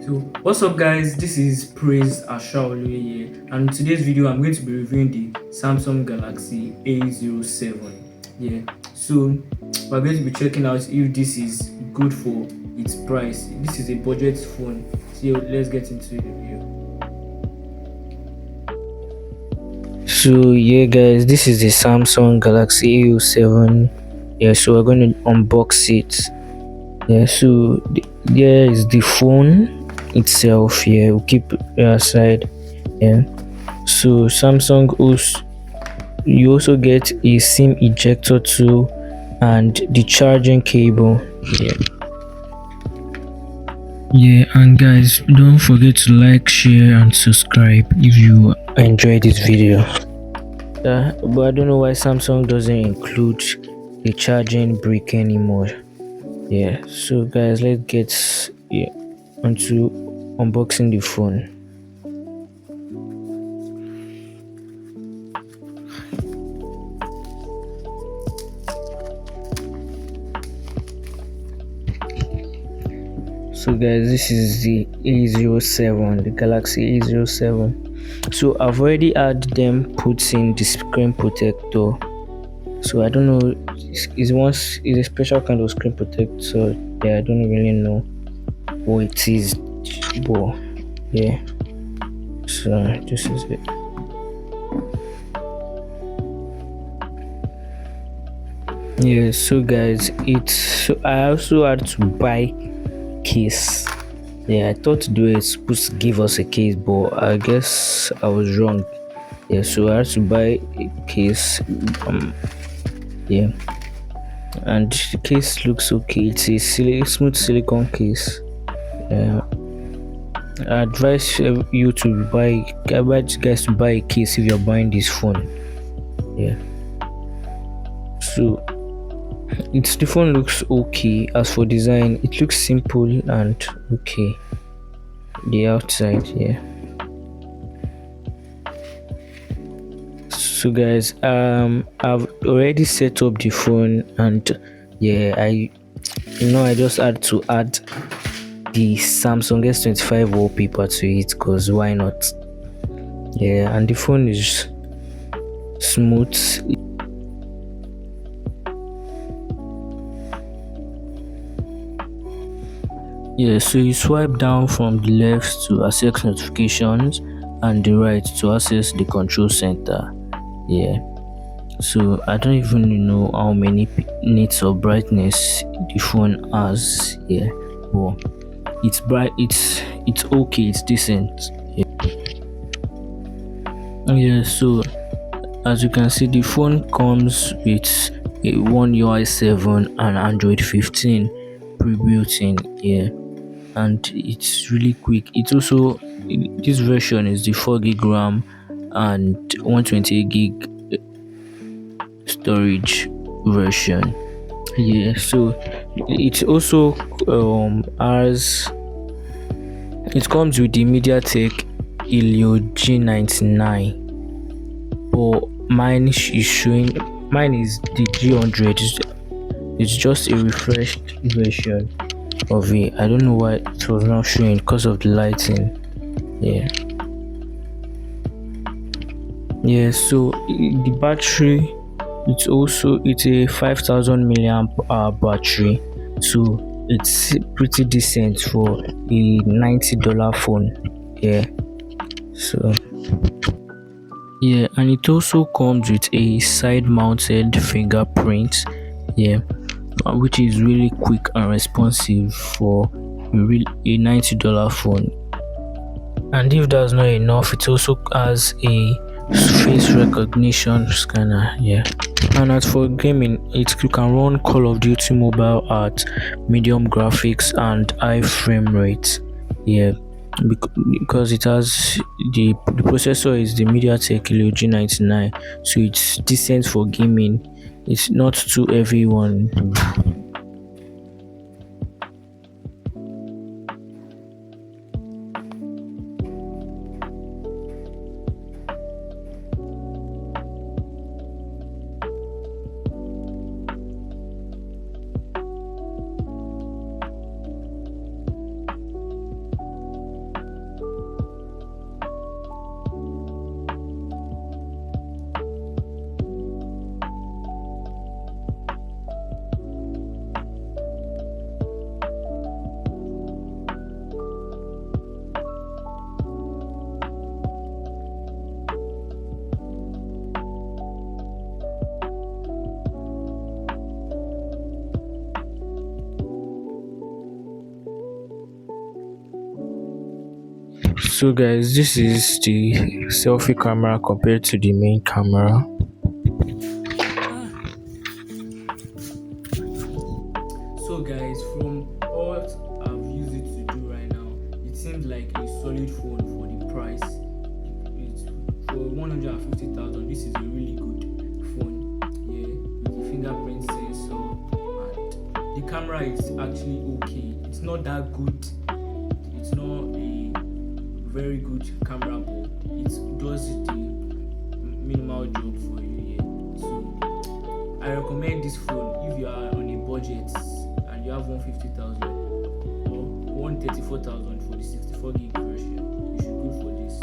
So what's up guys, this is Praise Ashaolu here, and in today's video I'm going to be reviewing the Samsung Galaxy A07. Yeah, so we're going to be checking out if this is good for its price. This is a budget phone, so let's get into the review. So yeah guys, this is the Samsung Galaxy A07. Yeah, so we're going to unbox it. Yeah, so there is the phone itself. Yeah, we'll keep it aside. Yeah, so you also get a SIM ejector tool and the charging cable. Yeah, and guys, don't forget to like, share and subscribe if you enjoy this video. But I don't know why Samsung doesn't include the charging brick anymore. Yeah, so guys, let's get onto unboxing the phone. So guys, this is the A07, the Galaxy A07. So I've already had them put in the screen protector. So I don't know, it's a special kind of screen protector. Yeah, I don't really know what it is, but yeah. So this is it. Yeah, so guys, I also had to buy case. Yeah, I thought they were supposed to give us a case, but I guess I was wrong. Yeah, so I had to buy a case. Yeah, and the case looks okay. It's a smooth silicone case. Yeah, I advise you to buy. I advise you guys to buy a case if you're buying this phone. Yeah, so the phone looks okay. As for design, it looks simple and okay. The outside, yeah. So guys, I've already set up the phone, and yeah, I just had to add the Samsung S25 wallpaper to it, because why not? Yeah, and the phone is smooth. Yeah, so you swipe down from the left to access notifications and the right to access the control center. Yeah, so I don't even know how many nits of brightness the phone has. Yeah, but it's bright, it's okay, it's decent. Yeah, so as you can see, the phone comes with a One UI 7 and Android 15 pre-built in. Yeah, and it's really quick. It's also, this version is the 4 gig RAM and 128 gig storage version. Yeah, so it also it comes with the MediaTek Helio G99, but mine is the G100. It's just a refreshed version of it. I don't know why it was not showing because of the lighting. Yeah, so the battery, it's a 5000 milliamp hour battery, so it's pretty decent for a $90 phone. Yeah, so yeah, and it also comes with a side mounted fingerprint. Yeah, which is really quick and responsive for a $90 phone. And if that's not enough, it also has a face recognition scanner. Yeah, and as for gaming, you can run Call of Duty Mobile at medium graphics and high frame rate. Yeah, because it has the processor is the MediaTek Helio G99, so it's decent for gaming. It's not too heavy one. So guys, this is the selfie camera compared to the main camera. So guys, from what I've used it to do right now, it seems like a solid phone for the price. It's for 150,000. This is a really good phone. Yeah, with the fingerprint sensor, and the camera is actually okay. It's not that good. It's not a very good camera, but it does the minimal job for you. Yeah, so I recommend this phone if you are on a budget and you have 150,000 or 134,000 for the 64 gig version. You should go for this.